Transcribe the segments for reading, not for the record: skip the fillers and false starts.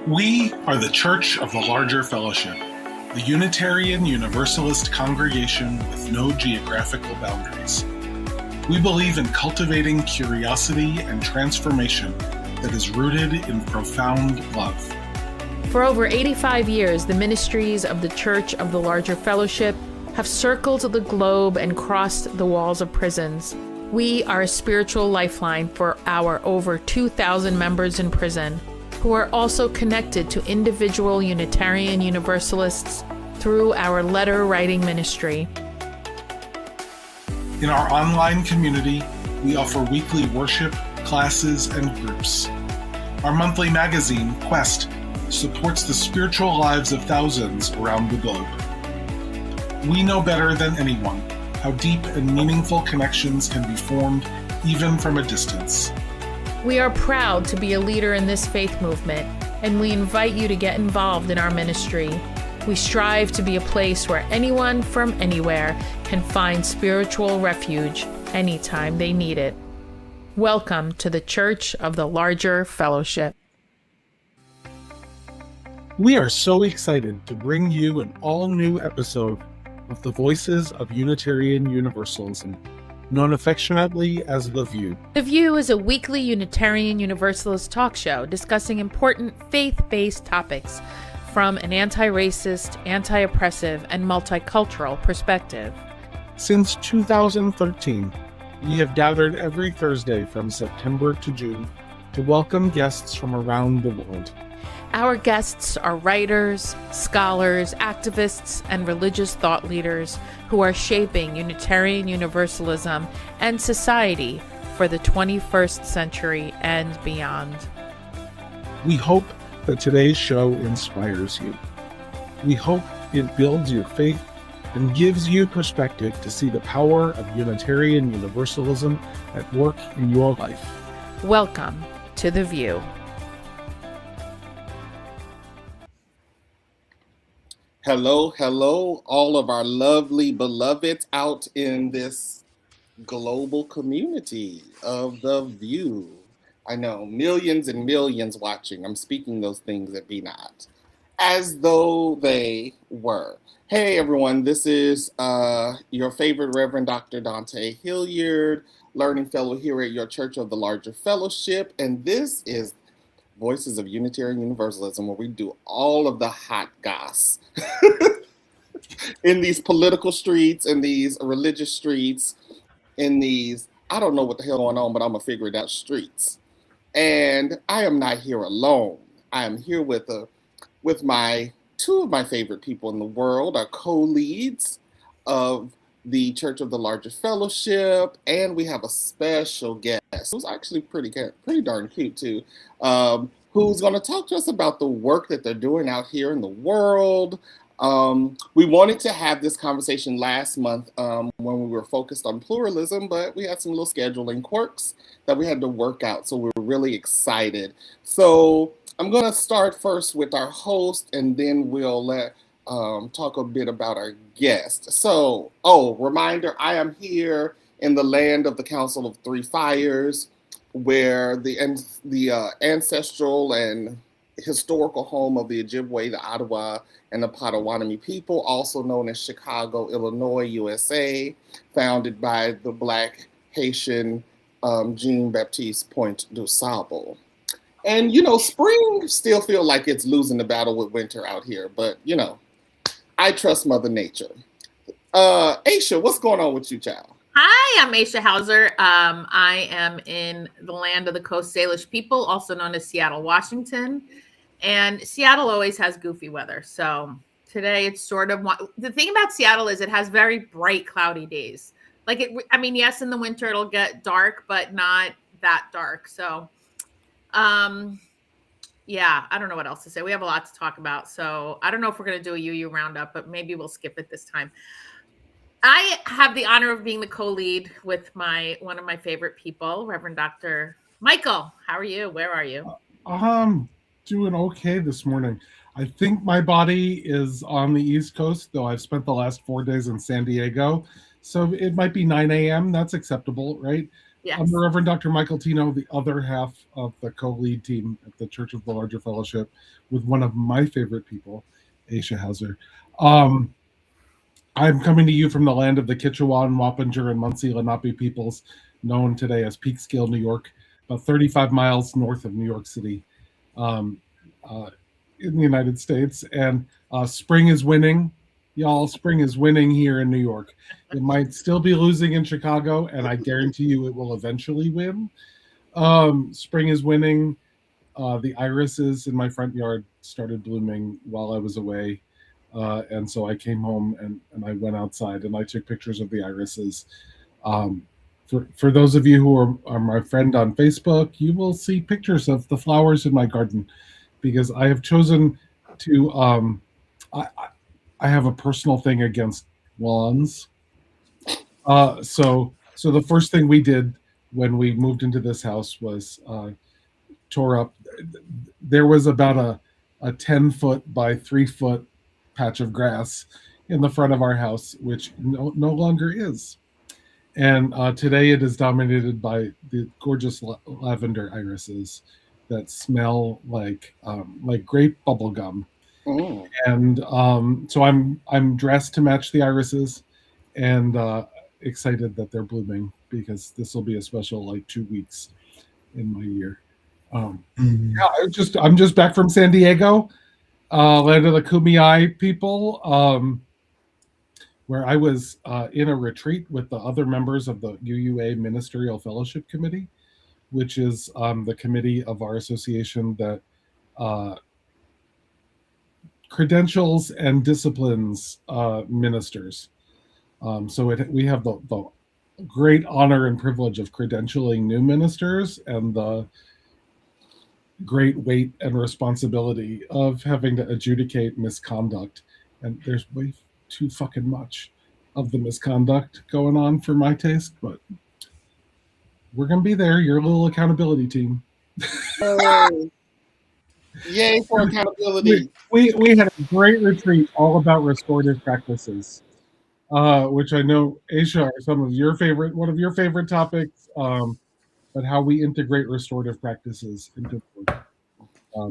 We are the Church of the Larger Fellowship, the Unitarian Universalist congregation with no geographical boundaries. We believe in cultivating curiosity and transformation that is rooted in profound love. For over 85 years, the ministries of the Church of the Larger Fellowship have circled the globe and crossed the walls of prisons. We are a spiritual lifeline for our over 2,000 members in prison, who are also connected to individual Unitarian Universalists through our letter writing ministry. In our online community, we offer weekly worship, classes, and groups. Our monthly magazine, Quest, supports the spiritual lives of thousands around the globe. We know better than anyone how deep and meaningful connections can be formed even from a distance. We are proud to be a leader in this faith movement, and we invite you to get involved in our ministry. We strive to be a place where anyone from anywhere can find spiritual refuge anytime they need it. Welcome to the Church of the Larger Fellowship. We are so excited to bring you an all-new episode of the Voices of Unitarian Universalism, known affectionately as The View. The View is a weekly Unitarian Universalist talk show discussing important faith-based topics from an anti-racist, anti-oppressive, and multicultural perspective. Since 2013, we have gathered every Thursday from September to June to welcome guests from around the world. Our guests are writers, scholars, activists, and religious thought leaders who are shaping Unitarian Universalism and society for the 21st century and beyond. We hope that today's show inspires you. We hope it builds your faith and gives you perspective to see the power of Unitarian Universalism at work in your life. Welcome to The View. Hello, all of our lovely beloveds out in this global community of The View. I know, millions and millions watching. I'm speaking those things that be not, as though they were. Hey everyone, this is your favorite Reverend Dr. Dante Hilliard, Learning Fellow here at your Church of the Larger Fellowship, and this is Voices of Unitarian Universalism, where we do all of the hot goss in these political streets, in these religious streets, in these, I don't know what the hell going on, but I'm going to figure it out, streets. And I am not here alone. I am here with my two of my favorite people in the world, our co-leads of the Church of the Larger Fellowship, and we have a special guest who's actually pretty darn cute too, who's going to talk to us about the work that they're doing out here in the world. We wanted to have this conversation last month when we were focused on pluralism, but we had some little scheduling quirks that we had to work out, so we're really excited. So I'm going to start first with our host, and then we'll talk a bit about our guest. So, reminder, I am here in the land of the Council of Three Fires, where the ancestral and historical home of the Ojibwe, the Ottawa, and the Potawatomi people, also known as Chicago, Illinois, USA, founded by the Black Haitian Jean-Baptiste Point du Sable. And, spring still feel like it's losing the battle with winter out here, but, I trust Mother Nature. Aisha, what's going on with you, child? Hi, I'm Aisha Hauser. I am in the land of the Coast Salish people, also known as Seattle, Washington. And Seattle always has goofy weather. So today it's sort of, the thing about Seattle is it has very bright, cloudy days. Yes, in the winter it'll get dark, but not that dark. So, yeah, I don't know what else to say. We have a lot to talk about. So I don't know if we're going to do a UU roundup, but maybe we'll skip it this time. I have the honor of being the co-lead with one of my favorite people, Reverend Dr. Michael. How are you? Where are you? Doing okay this morning. I think my body is on the East Coast, though I've spent the last 4 days in San Diego. So it might be 9 a.m. That's acceptable, right? Yes. I'm the Reverend Dr. Michael Tino, the other half of the co-lead team at the Church of the Larger Fellowship, with one of my favorite people, Aisha Hauser. I'm coming to you from the land of the Kichwawan, Wappinger, and Munsee Lenape peoples, known today as Peekskill, New York, about 35 miles north of New York City, um, in the United States. And spring is winning. Y'all, spring is winning here in New York. It might still be losing in Chicago, and I guarantee you it will eventually win. Spring is winning. The irises in my front yard started blooming while I was away. And so I came home and I went outside and I took pictures of the irises. For those of you who are my friend on Facebook, you will see pictures of the flowers in my garden, because I have chosen to, I have a personal thing against lawns. So the first thing we did when we moved into this house was tore up. There was about a 10-foot by 3-foot patch of grass in the front of our house, which no longer is. And today it is dominated by the gorgeous lavender irises that smell like grape bubble gum. Mm. And so I'm dressed to match the irises, and excited that they're blooming, because this will be a special 2 weeks in my year. Yeah, I'm just back from San Diego, land of the Kumeyaay people, where I was in a retreat with the other members of the UUA Ministerial Fellowship Committee, which is the committee of our association that credentials and disciplines ministers. So we have the great honor and privilege of credentialing new ministers, and the great weight and responsibility of having to adjudicate misconduct. And there's way too fucking much of the misconduct going on for my taste, but we're gonna be there. Your little accountability team. Yay for accountability. We had a great retreat all about restorative practices, which I know, Aisha, are one of your favorite topics, but how we integrate restorative practices into work.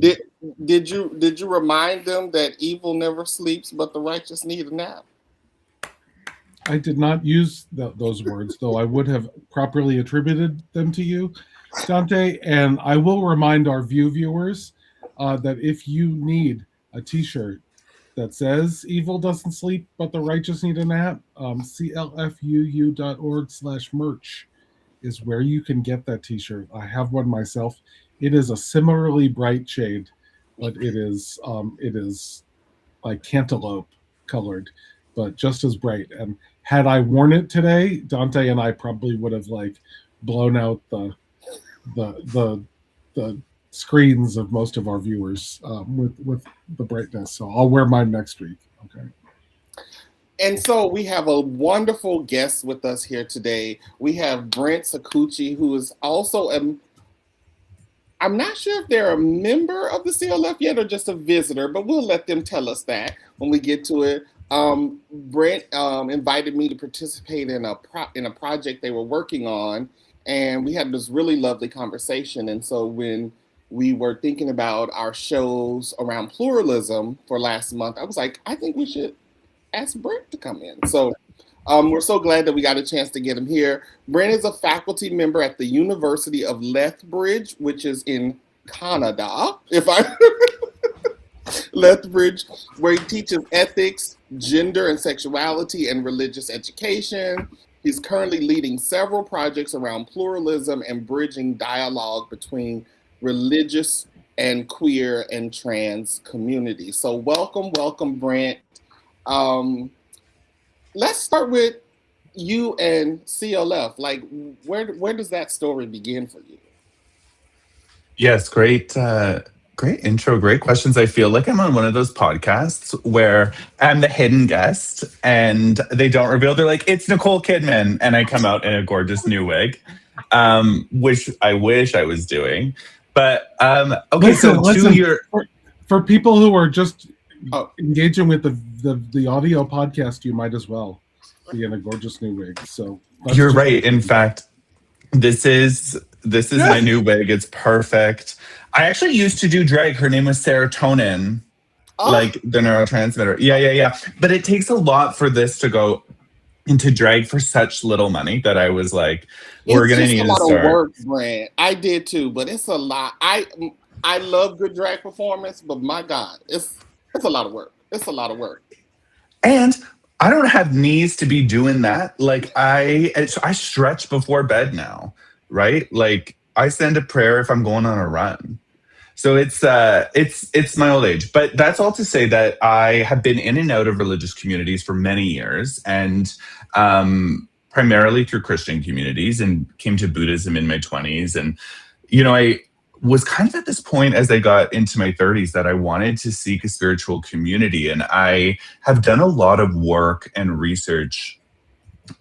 Did you remind them that evil never sleeps, but the righteous need a nap? I did not use those words, though I would have properly attributed them to you, Dante. And I will remind our viewers that if you need a T-shirt that says "Evil doesn't sleep, but the righteous need a nap," clfuu.org/merch is where you can get that T-shirt. I have one myself. It is a similarly bright shade, but it is like cantaloupe colored, but just as bright. And had I worn it today, Dante and I probably would have blown out the screens of most of our viewers with the brightness. So I'll wear mine next week. Okay. And so we have a wonderful guest with us here today. We have Brent Saccucci, who is also I'm not sure if they're a member of the CLF yet or just a visitor, but we'll let them tell us that when we get to it. Brent invited me to participate in a project they were working on, and we had this really lovely conversation. And so when we were thinking about our shows around pluralism for last month, I was like, I think we should ask Brent to come in. So we're so glad that we got a chance to get him here. Brent is a faculty member at the University of Lethbridge, which is in Canada, Lethbridge, where he teaches ethics, gender and sexuality, and religious education. He's currently leading several projects around pluralism and bridging dialogue between religious and queer and trans communities. So welcome, Brent. Let's start with you and CLF. Where does that story begin for you? Yes, great intro, great questions. I feel like I'm on one of those podcasts where I'm the hidden guest and they don't reveal. They're like, it's Nicole Kidman, and I come out in a gorgeous new wig, which I wish I was doing. But okay, listen, for people who are just engaging with the audio podcast, you might as well be in a gorgeous new wig. So you're right. In fact, This is my new wig. It's perfect. I actually used to do drag. Her name was Serotonin, like the neurotransmitter. Yeah. But it takes a lot for this to go into drag for such little money that I was like, we're going to need to start. It's a lot of work, Brent. I did too, but it's a lot. I love good drag performance, but my God, it's a lot of work. It's a lot of work. And I don't have knees to be doing that. Like I stretch before bed now, right? Like I send a prayer if I'm going on a run. So it's my old age. But that's all to say that I have been in and out of religious communities for many years, and primarily through Christian communities, and came to Buddhism in my 20s. And, I was kind of at this point as I got into my 30s that I wanted to seek a spiritual community. And I have done a lot of work and research.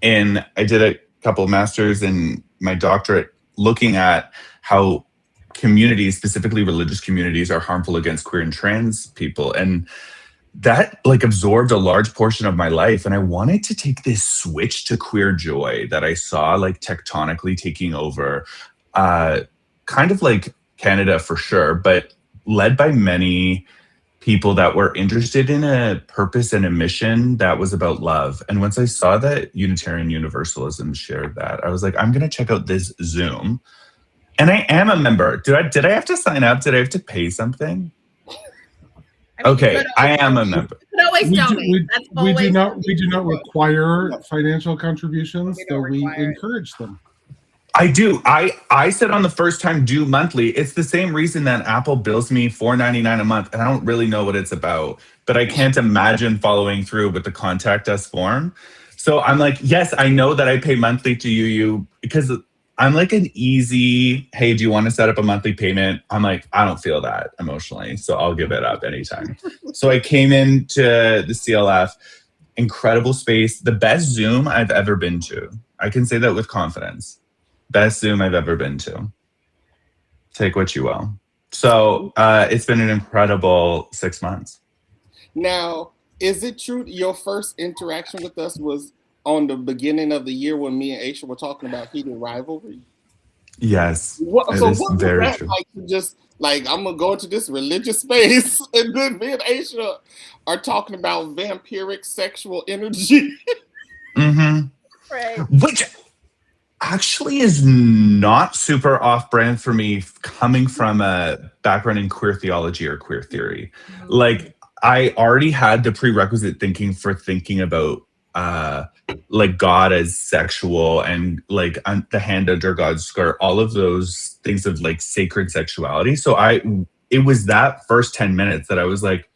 And I did a couple of masters and my doctorate looking at how communities, specifically religious communities, are harmful against queer and trans people. And that absorbed a large portion of my life. And I wanted to take this switch to queer joy that I saw tectonically taking over, kind of like Canada for sure, but led by many people that were interested in a purpose and a mission that was about love. And once I saw that Unitarian Universalism shared that, I was like, I'm going to check out this Zoom. And I am a member. Did I have to sign up? Did I have to pay something? Okay, I am a member. We do not require financial contributions, though we encourage them. I do. I said on the first time due monthly. It's the same reason that Apple bills me $4.99 a month, and I don't really know what it's about, but I can't imagine following through with the contact us form. So I'm like, yes, I know that I pay monthly to you because I'm like an easy, hey, do you want to set up a monthly payment? I'm like, I don't feel that emotionally, so I'll give it up anytime. So I came into the CLF, incredible space, the best Zoom I've ever been to. I can say that with confidence. Best Zoom I've ever been to. Take what you will. So it's been an incredible 6 months. Now, is it true your first interaction with us was on the beginning of the year when me and Aisha were talking about heated rivalry? Yes. So what was that like to just I'm gonna go into this religious space and then me and Aisha are talking about vampiric sexual energy? Mm-hmm. Right. Which actually is not super off-brand for me, coming from a background in queer theology or queer theory. Mm-hmm. I already had the prerequisite thinking about God as sexual and the hand under God's skirt, all of those things of sacred sexuality. So it was that first 10 minutes that I was like,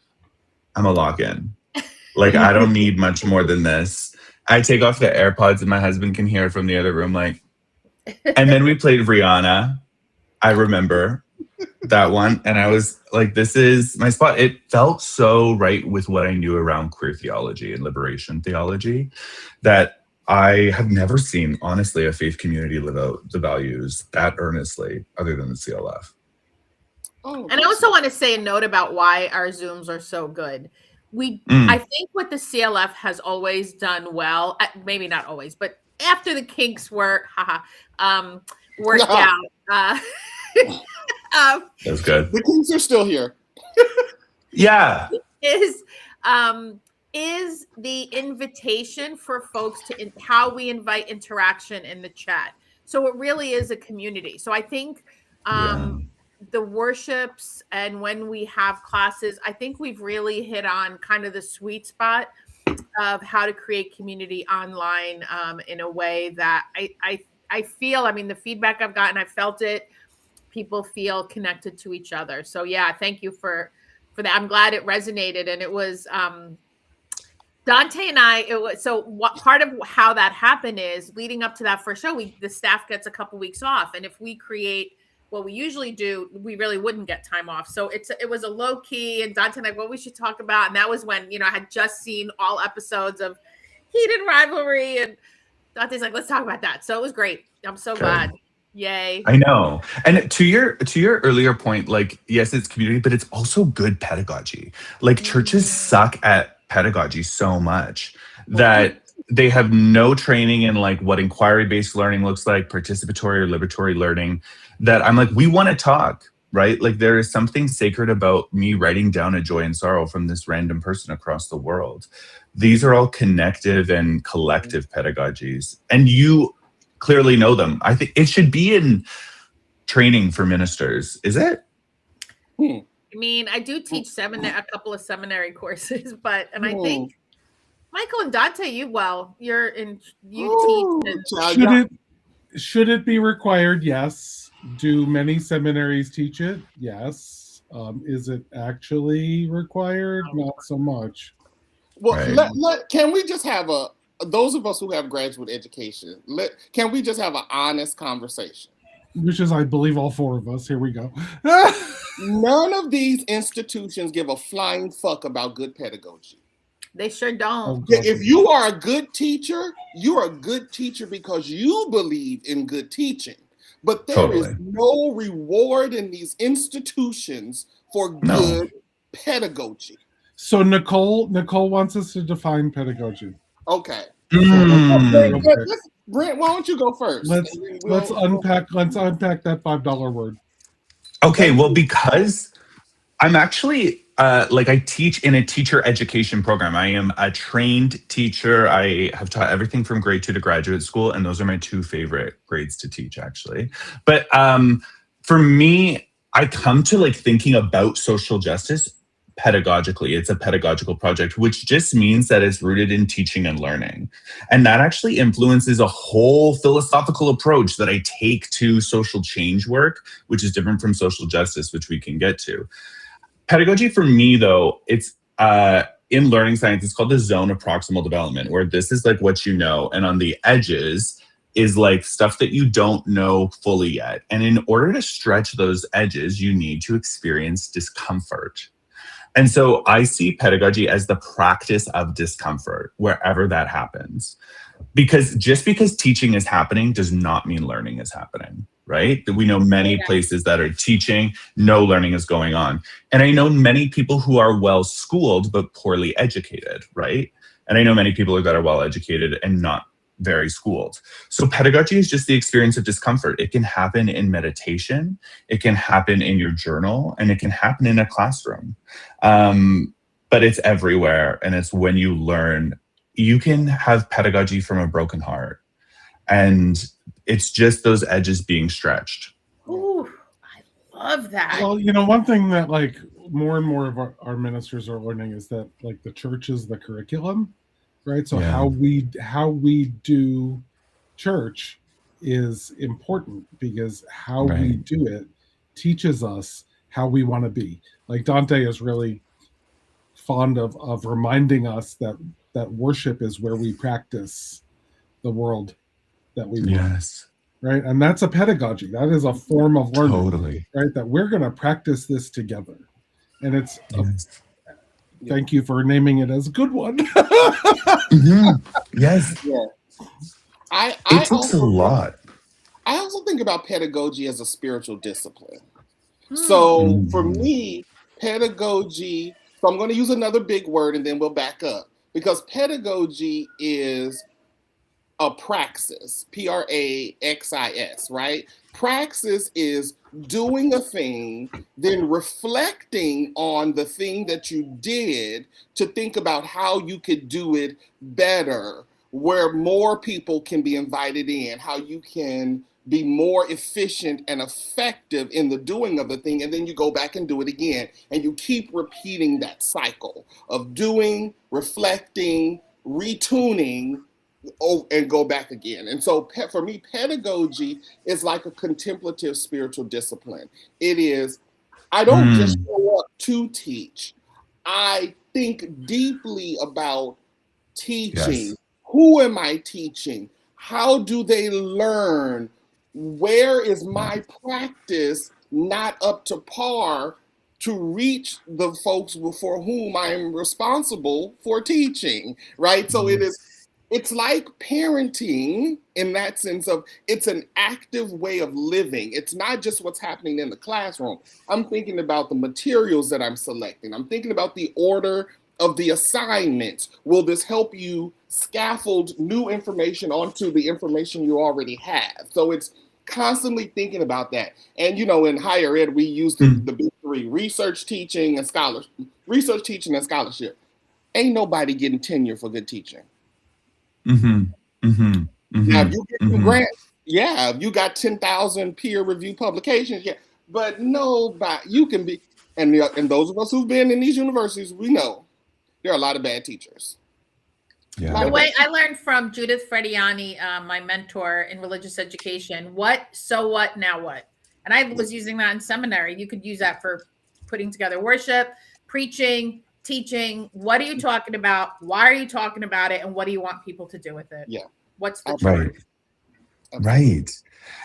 I'm a lock in. I don't need much more than this. I take off the AirPods and my husband can hear from the other room. And then we played Rihanna. I remember that one. And I was like, this is my spot. It felt so right with what I knew around queer theology and liberation theology that I have never seen, honestly, a faith community live out the values that earnestly, other than the CLF. And I also want to say a note about why our Zooms are so good. I think what the CLF has always done well, maybe not always, but after the kinks worked out. That was good. The kinks are still here. Yeah. Is the invitation for folks to how we invite interaction in the chat. So it really is a community. So I think the worships and when we have classes, I think we've really hit on kind of the sweet spot of how to create community online in a way that I feel, the feedback I've gotten, I felt it, people feel connected to each other. So yeah, thank you for that. I'm glad it resonated. And it was Dante and I, part of how that happened is leading up to that first show, the staff gets a couple weeks off. And if we create what we usually do, we really wouldn't get time off. So it was a low key, and Dante and I, what we should talk about. And that was when, I had just seen all episodes of Heated Rivalry, and Dante's like, let's talk about that. So it was great. I'm so glad. Yay. I know. And to your earlier point, yes, it's community, but it's also good pedagogy. Churches suck at pedagogy so much that they have no training in like what inquiry-based learning looks like, participatory or liberatory learning, that I'm like, we want to talk, right? Like there is something sacred about me writing down a joy and sorrow from this random person across the world. These are all connective and collective pedagogies, and you clearly know them. I think it should be in training for ministers. Is it? I mean, I do teach a couple of seminary courses, I think Michael and Dante, you teach. Should it be required? Yes. Do many seminaries teach it? Yes. Is it actually required? Not so much. Well, can we just have those of us who have graduate education, can we just have an honest conversation? Which is, I believe, all four of us. Here we go. None of these institutions give a flying fuck about good pedagogy. They sure don't. If you are a good teacher, you're a good teacher because you believe in good teaching. But there is no reward in these institutions for good pedagogy. So Nicole wants us to define pedagogy. Okay. Brent, why don't you go first? Let's unpack that $5 word. Okay, well, because I'm actually I teach in a teacher education program. I am a trained teacher. I have taught everything from grade 2 to graduate school, and those are my two favorite grades to teach, actually. But for me, I come to like thinking about social justice pedagogically. It's a pedagogical project, which just means that it's rooted in teaching and learning. And that actually influences a whole philosophical approach that I take to social change work, which is different from social justice, which we can get to. Pedagogy for me, though, it's in learning science, it's called the zone of proximal development, where this is like what you know, and on the edges is like stuff that you don't know fully yet. And in order to stretch those edges, you need to experience discomfort. And so I see pedagogy as the practice of discomfort wherever that happens. Because just because teaching is happening does not mean learning is happening, right? We know many places that are teaching, no learning is going on. And I know many people who are well schooled but poorly educated, right? And I know many people that are well educated and not very schooled. So pedagogy is just the experience of discomfort. It can happen in meditation, it can happen in your journal, and it can happen in a classroom. But it's everywhere, and it's when you learn. You can have pedagogy from a broken heart, and it's just those edges being stretched. Ooh, I love that. Well, one thing that like more and more of our ministers are learning is that like the church is the curriculum, right? So how we do church is important, because how we do it teaches us how we want to be. Like Dante is really fond of reminding us that worship is where we practice the world that we want, right? And that's a pedagogy. That is a form of learning, right? That we're going to practice this together. And it's thank you for naming it as a good one. Yes. Yeah. It takes a lot. I also think about pedagogy as a spiritual discipline. So for me, pedagogy, so I'm going to use another big word and then we'll back up, because pedagogy is a praxis, praxis, right? Praxis is doing a thing, then reflecting on the thing that you did to think about how you could do it better, where more people can be invited in, how you can be more efficient and effective in the doing of the thing, and then you go back and do it again. And you keep repeating that cycle of doing, reflecting, retuning, and go back again. And so for me, pedagogy is like a contemplative spiritual discipline. It is, I don't just show up to teach. I think deeply about teaching. Yes. Who am I teaching? How do they learn? Where is my practice not up to par to reach the folks for whom I'm responsible for teaching, right? So it's like parenting in that sense of it's an active way of living. It's not just what's happening in the classroom. I'm thinking about the materials that I'm selecting. I'm thinking about the order of the assignments? Will this help you scaffold new information onto the information you already have? So it's constantly thinking about that. And in higher ed, we use the big three: research, teaching, and scholarship. Research, teaching, and scholarship. Ain't nobody getting tenure for good teaching. Mm-hmm. Mm-hmm. Mm-hmm. Now, if you get some grants, yeah, if you got 10,000 peer-reviewed publications, yeah, but nobody, you can be, and those of us who've been in these universities, we know there are a lot of bad teachers. The way I learned from Judith Frediani, my mentor in religious education, what, so what, now what? And I was using that in seminary. You could use that for putting together worship, preaching, teaching. What are you talking about? Why are you talking about it? And what do you want people to do with it? Yeah. What's the truth? Right.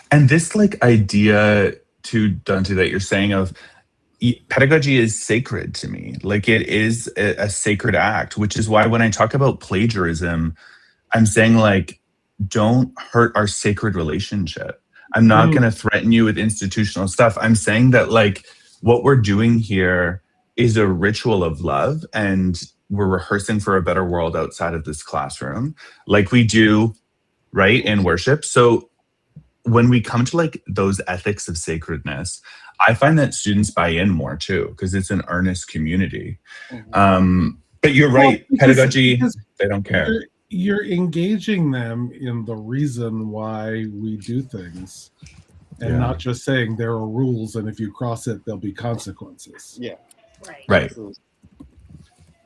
And this idea to Dante that you're saying of pedagogy is sacred to me. Like, it is a sacred act, which is why when I talk about plagiarism, I'm saying don't hurt our sacred relationship. I'm not going to threaten you with institutional stuff. I'm saying that what we're doing here is a ritual of love, and we're rehearsing for a better world outside of this classroom, like we do, right, in worship. So when we come to those ethics of sacredness, I find that students buy in more too, because it's an earnest community. But you're right, pedagogy, they don't care. You're engaging them in the reason why we do things, and not just saying there are rules, and if you cross it, there'll be consequences. Yeah. Right.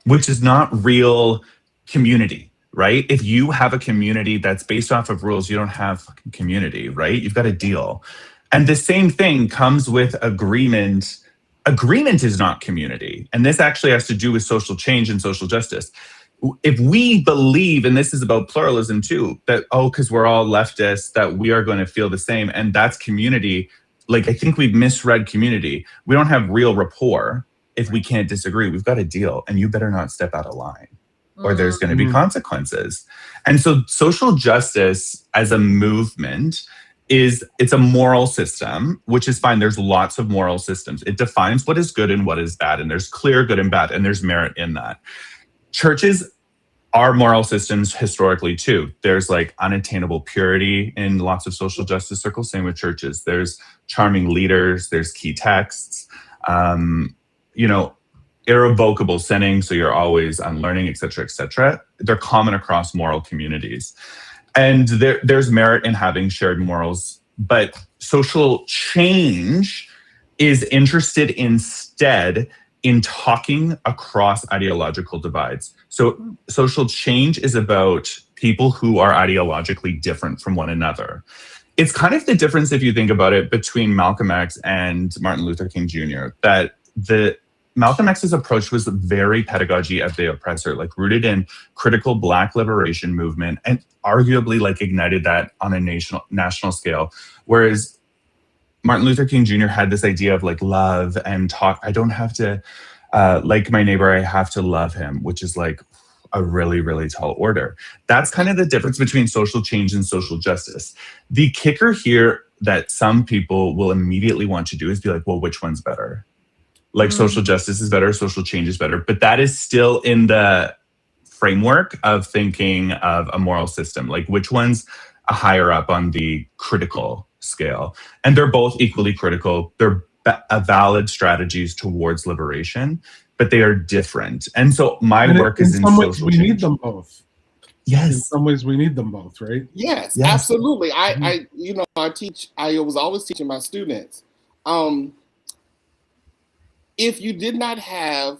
Which is not real community, right? If you have a community that's based off of rules, you don't have fucking community, right? You've got a deal. And the same thing comes with agreement. Agreement is not community. And this actually has to do with social change and social justice. If we believe, and this is about pluralism too, that, because we're all leftists, that we are going to feel the same, and that's community, I think we've misread community. We don't have real rapport if we can't disagree. We've got a deal, and you better not step out of line, or there's going to be consequences. And so social justice as a movement it's a moral system, which is fine. There's lots of moral systems. It defines what is good and what is bad, and there's clear good and bad, and there's merit in that. Churches are moral systems historically too. There's unattainable purity in lots of social justice circles, same with churches. There's charming leaders, there's key texts, irrevocable sinning, so you're always unlearning, et cetera, et cetera. They're common across moral communities. And there's merit in having shared morals, but social change is interested instead in talking across ideological divides. So social change is about people who are ideologically different from one another. It's kind of the difference, if you think about it, between Malcolm X and Martin Luther King Jr., that Malcolm X's approach was very pedagogy of the oppressor, rooted in critical Black liberation movement, and arguably ignited that on a national scale. Whereas Martin Luther King Jr. had this idea of love and talk. I don't have to like my neighbor, I have to love him, which is a really, really tall order. That's kind of the difference between social change and social justice. The kicker here that some people will immediately want to do is be well, which one's better? Social justice is better, social change is better. But that is still in the framework of thinking of a moral system. Which one's a higher up on the critical scale? And they're both equally critical. They're valid strategies towards liberation, but they are different. And so my work is in social change. We need them both. Yes. In some ways we need them both, right? Yes. Absolutely. I was always teaching my students. If you did not have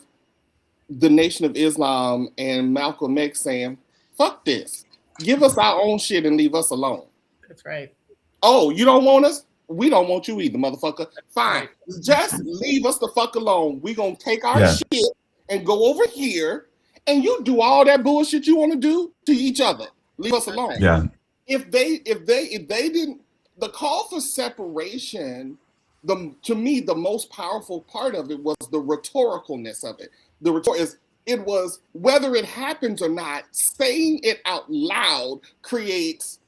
the Nation of Islam and Malcolm X saying, fuck this, give us our own shit and leave us alone. That's right. Oh, you don't want us? We don't want you either, motherfucker. Fine. Just leave us the fuck alone. We're going to take our shit and go over here, and you do all that bullshit you want to do to each other. Leave us alone. Yeah. If they didn't, the call for separation, to me, the most powerful part of it was the rhetoricalness of it. It was whether it happens or not, saying it out loud creates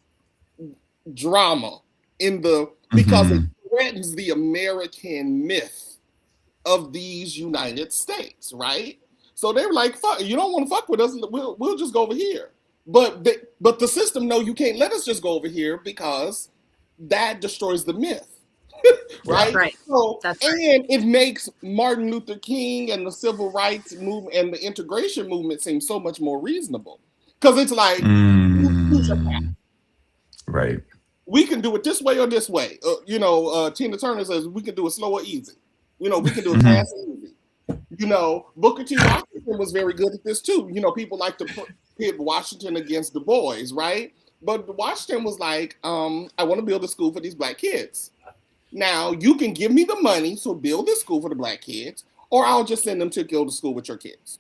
drama because it threatens the American myth of these United States, right? So they were like, "Fuck, you don't want to fuck with us? We'll just go over here." But the system, no, you can't let us just go over here because that destroys the myth. Right? That's right. So, That's and it makes Martin Luther King and the civil rights movement and the integration movement seem so much more reasonable. Because it's like, right. We can do it this way or this way. Tina Turner says we can do it slow or easy. We can do it fast and easy. Booker T. Washington was very good at this too. People like to pit Washington against Du Bois, right? But Washington was like, I want to build a school for these black kids. Now, you can give me the money, so build this school for the black kids, or I'll just send them to go to school with your kids.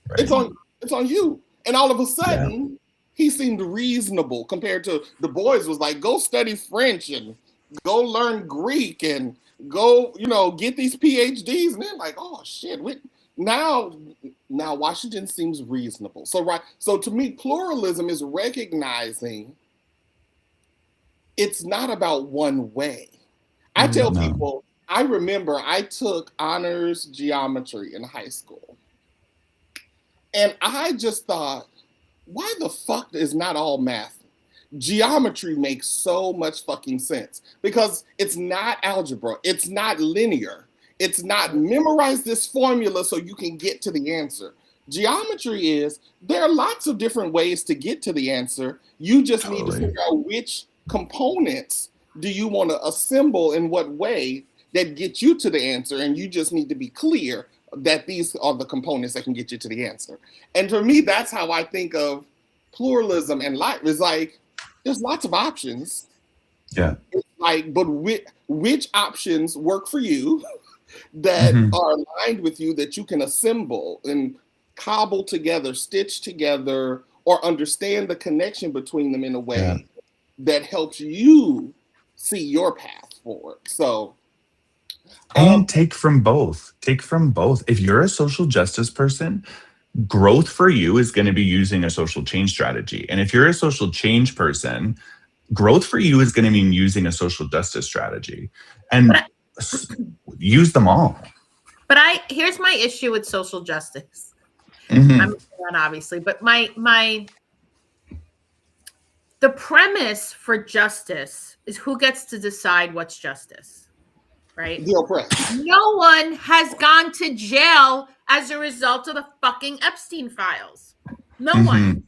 Right. It's on you. And all of a sudden, he seemed reasonable compared to Du Bois was like, go study French and go learn Greek and go, get these PhDs. And they're like, oh, shit. Now Washington seems reasonable. So to me, pluralism is recognizing it's not about one way. I tell people, I remember I took honors geometry in high school. And I just thought, why the fuck is not all math? Geometry makes so much fucking sense because it's not algebra. It's not linear. It's not memorize this formula so you can get to the answer. Geometry is, there are lots of different ways to get to the answer. You just need to figure out which components do you want to assemble in what way that get you to the answer, and you just need to be clear that these are the components that can get you to the answer. And for me, that's how I think of pluralism and life. It's like, there's lots of options. Yeah. It's like, but which options work for you that are aligned with you that you can assemble and cobble together, stitch together, or understand the connection between them in a way that helps you see your path forward. So, and take from both. If you're a social justice person, growth for you is going to be using a social change strategy. And if you're a social change person, growth for you is going to mean using a social justice strategy. And use them all. But here's my issue with social justice. I'm obviously, but the premise for justice is who gets to decide what's justice, right? The oppressed. No one has gone to jail as a result of the fucking Epstein files. No one,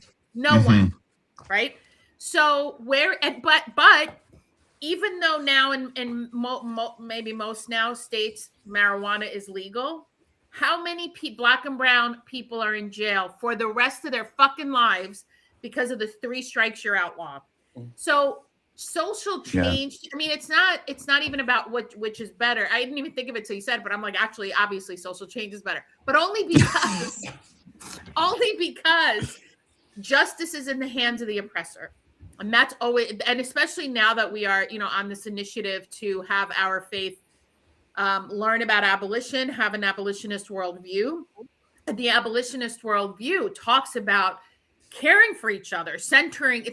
right? So but even though now in maybe most now states marijuana is legal, how many Black and brown people are in jail for the rest of their fucking lives because of the 3 strikes you're outlaw? So social change, I mean, it's not even about which is better. I didn't even think of it till you said it, but I'm like, actually, obviously social change is better, but only because justice is in the hands of the oppressor. And that's always, and especially now that we are, on this initiative to have our faith learn about abolition, have an abolitionist worldview. And the abolitionist worldview talks about caring for each other, centering.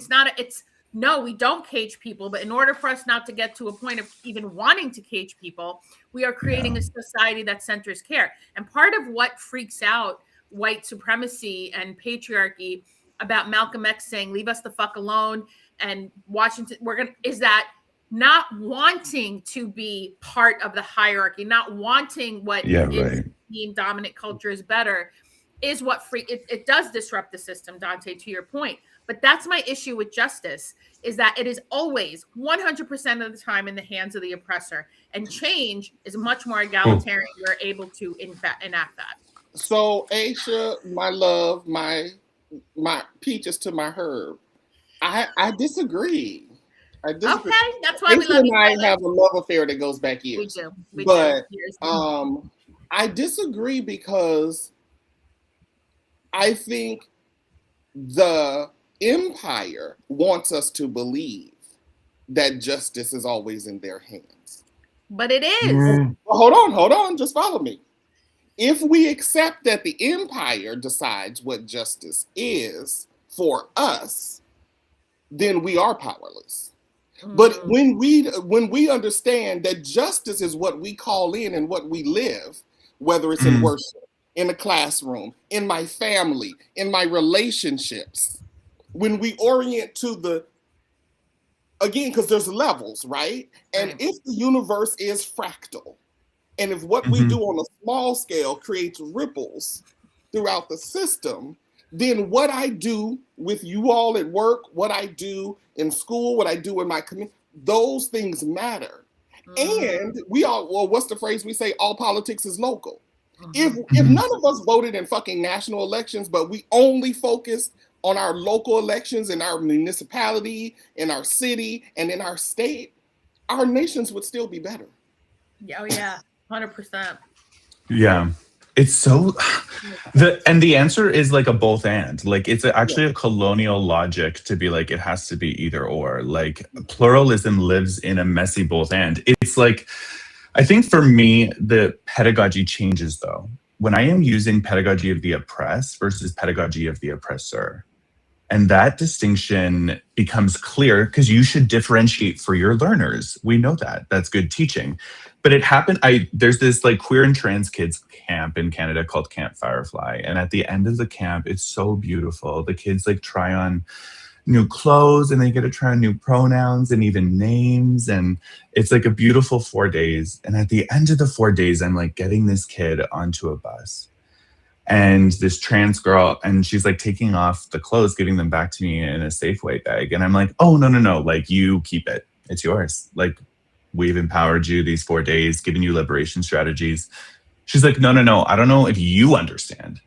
No, we don't cage people, but in order for us not to get to a point of even wanting to cage people, we are creating a society that centers care. And part of what freaks out white supremacy and patriarchy about Malcolm X saying, leave us the fuck alone, and Washington, is that not wanting to be part of the hierarchy, not wanting what is deemed dominant culture is better, is what it does disrupt the system, Dante, to your point. But that's my issue with justice, is that it is always 100% of the time in the hands of the oppressor, and change is much more egalitarian. You're able to enact that. So Aisha, my love, my peaches to my herb, I disagree. Okay, that's why we love you. I have a love affair that goes back years. We do. I disagree because I think the empire wants us to believe that justice is always in their hands. But it is. Well, hold on, just follow me. If we accept that the empire decides what justice is for us, then we are powerless. But when we understand that justice is what we call in and what we live, whether it's in worship, in the classroom, in my family, in my relationships. When we orient to the, again, because there's levels, right? And if the universe is fractal, and if what we do on a small scale creates ripples throughout the system, then what I do with you all at work, what I do in school, what I do in my community, those things matter. And we all, well, what's the phrase we say? All politics is local. If none of us voted in fucking national elections, but we only focused on our local elections in our municipality, in our city, and in our state, our nations would still be better. Oh yeah, 100%. Yeah. It's so the answer is like a both and. Like it's actually a colonial logic to be like it has to be either or. Like pluralism lives in a messy both and. It's like, I think for me the pedagogy changes though when I am using pedagogy of the oppressed versus pedagogy of the oppressor. And that distinction becomes clear because you should differentiate for your learners. We know that. That's good teaching. But it happened, there's this like queer and trans kids camp in Canada called Camp Firefly. And at the end of the camp, it's so beautiful. The kids like try on new clothes and they get to try on new pronouns and even names. And it's like a beautiful 4 days. And at the end of the 4 days, I'm like getting this kid onto a bus. And this trans girl, and she's like taking off the clothes, giving them back to me in a Safeway bag. And I'm like, oh, no. Like, you keep it. It's yours. Like, we've empowered you these 4 days, given you liberation strategies. She's like, no. I don't know if you understand.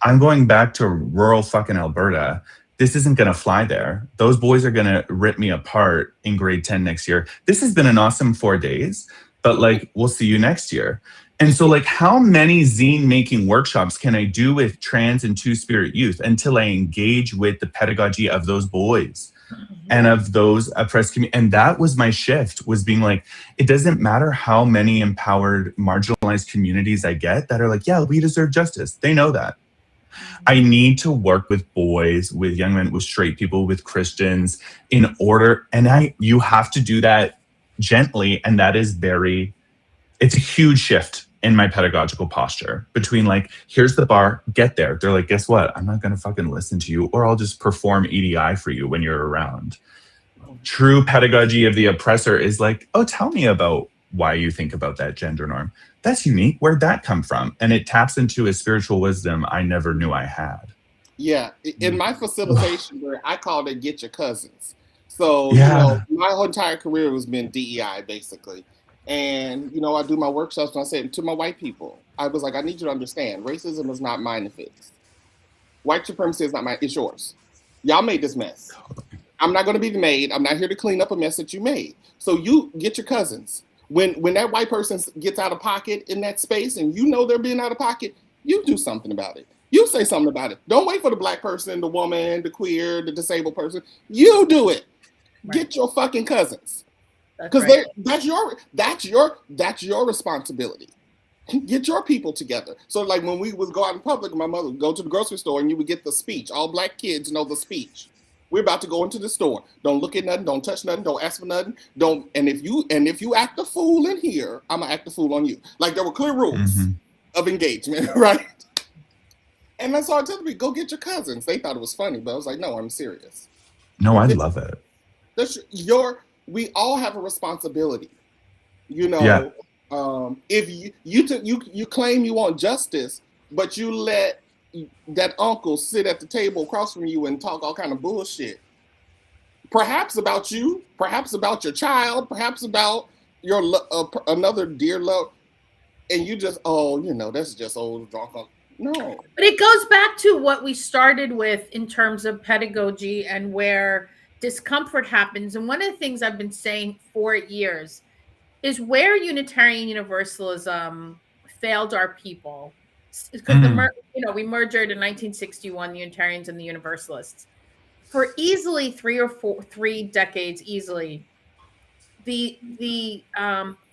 I'm going back to rural fucking Alberta. This isn't going to fly there. Those boys are going to rip me apart in grade 10 next year. This has been an awesome 4 days, but like, we'll see you next year. And so like how many zine making workshops can I do with trans and two-spirit youth until I engage with the pedagogy of those boys and of those oppressed communities? And that was my shift, was being like, it doesn't matter how many empowered, marginalized communities I get that are like, yeah, we deserve justice. They know that. I need to work with boys, with young men, with straight people, with Christians in order. And you have to do that gently. And that is it's a huge shift in my pedagogical posture between like, here's the bar, get there. They're like, guess what? I'm not going to fucking listen to you, or I'll just perform EDI for you when you're around. True pedagogy of the oppressor is like, oh, tell me about why you think about that gender norm. That's unique. Where'd that come from? And it taps into a spiritual wisdom I never knew I had. Yeah. In my facilitation, where I called it get your cousins. So, you know, my whole entire career has been DEI basically. And, you know, I do my workshops and I said to my white people, I was like, I need you to understand, racism is not mine to fix. White supremacy is not mine, it's yours. Y'all made this mess. I'm not going to be the maid. I'm not here to clean up a mess that you made. So you get your cousins. When that white person gets out of pocket in that space and you know they're being out of pocket, you do something about it. You say something about it. Don't wait for the black person, the woman, the queer, the disabled person. You do it. Right. Get your fucking cousins. Because that's your responsibility. Get your people together. So like when we would go out in public, my mother would go to the grocery store and you would get the speech. All black kids know the speech. We're about to go into the store. Don't look at nothing. Don't touch nothing. Don't ask for nothing. Don't. And if you act a fool in here, I'm gonna act a fool on you. Like there were clear rules of engagement, right? And that's all I tell me. Go get your cousins. They thought it was funny, but I was like, no, I'm serious. No, I love it. We all have a responsibility, you know. If you claim you want justice, but you let that uncle sit at the table across from you and talk all kind of bullshit, perhaps about you, perhaps about your child, perhaps about your another dear love, and you just, oh, you know, that's just old drunk uncle. No. But it goes back to what we started with in terms of pedagogy and where discomfort happens. And one of the things I've been saying for years is where Unitarian Universalism failed our people. Because we merged in 1961, the Unitarians and the Universalists. For easily 3 decades, the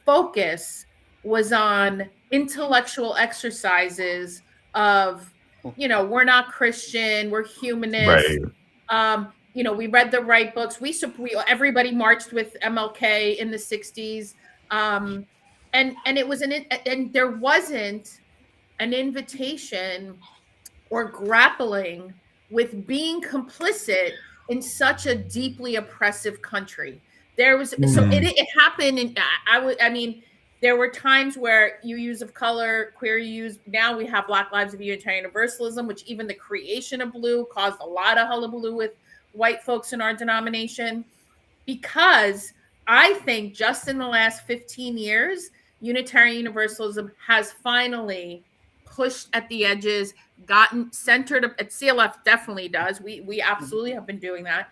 focus was on intellectual exercises of, you know, we're not Christian, we're humanists. Right. You know, we read the right books. Everybody marched with MLK in the 60s. And it was and there wasn't an invitation or grappling with being complicit in such a deeply oppressive country. There was so it happened, and I mean, there were times where youth of color, queer youth. Now we have Black Lives of Unitarian Universalism, which even the creation of blue caused a lot of hullabaloo with white folks in our denomination, because I think just in the last 15 years, Unitarian Universalism has finally pushed at the edges, gotten centered at CLF definitely does. We absolutely have been doing that.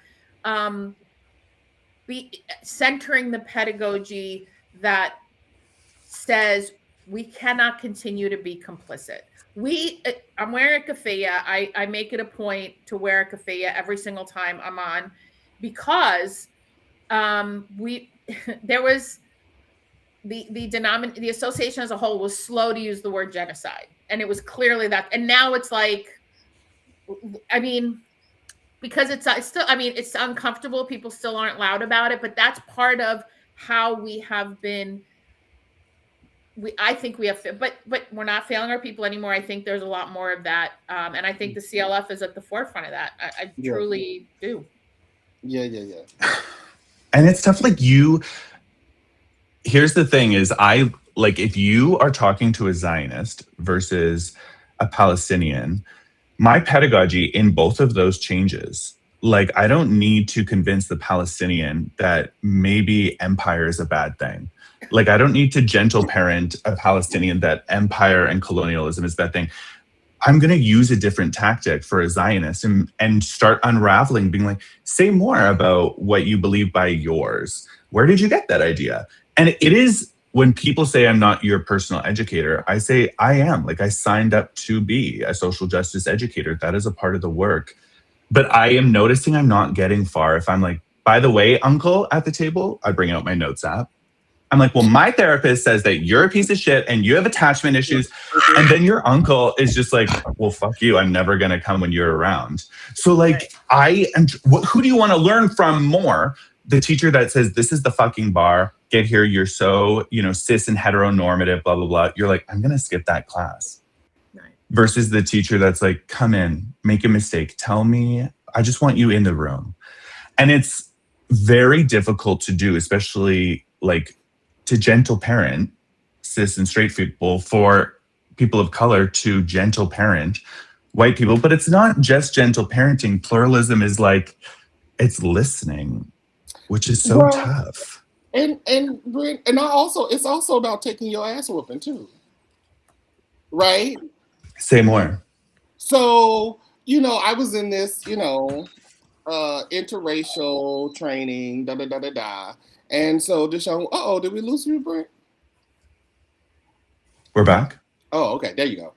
Centering the pedagogy that says we cannot continue to be complicit. I'm wearing a keffiyeh. I make it a point to wear a keffiyeh every single time I'm on, because there was the association as a whole was slow to use the word genocide, and it was clearly that. And now it's like, I mean, because it's still, I mean, it's uncomfortable. People still aren't loud about it, but that's part of how we have been. I think we have, but we're not failing our people anymore. I think there's a lot more of that, and I think the CLF is at the forefront of that. I truly do. Yeah. And it's tough. Like here's the thing: is if you are talking to a Zionist versus a Palestinian, my pedagogy in both of those changes. Like, I don't need to convince the Palestinian that maybe empire is a bad thing. Like, I don't need to gentle parent a Palestinian that empire and colonialism is a bad thing. I'm going to use a different tactic for a Zionist and start unraveling, being like, say more about what you believe by yours. Where did you get that idea? And it is, when people say I'm not your personal educator, I say I am. Like, I signed up to be a social justice educator. That is a part of the work. But I am noticing I'm not getting far if I'm like, by the way, uncle, at the table, I bring out my notes app. I'm like, well, my therapist says that you're a piece of shit and you have attachment issues. And then your uncle is just like, well, fuck you. I'm never going to come when you're around. So like, who do you want to learn from more? The teacher that says, this is the fucking bar, get here. You're so, cis and heteronormative, blah, blah, blah. You're like, I'm going to skip that class. Versus the teacher that's like, come in, make a mistake. Tell me, I just want you in the room. And it's very difficult to do, especially like to gentle parent cis and straight people, for people of color to gentle parent white people. But it's not just gentle parenting. Pluralism is like, it's listening, which is so tough. And it's also about taking your ass whooping too. Right? Say more. So, I was in this, interracial training, And so Deshaun, did we lose you, Brent? We're back. Oh, okay. There you go.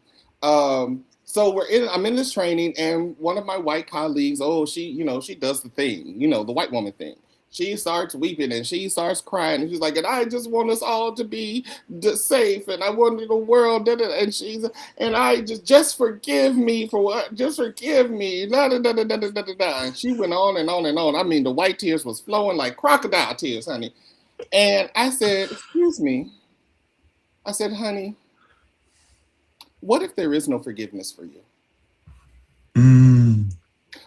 So I'm in this training, and one of my white colleagues, she does the thing, the white woman thing. She starts weeping and she starts crying, and she's like, and I just want us all to be safe, and I want the world, and I just forgive me for what, just forgive me, And she went on and on and on. I mean, the white tears was flowing like crocodile tears, honey. And I said, excuse me. I said, honey, what if there is no forgiveness for you?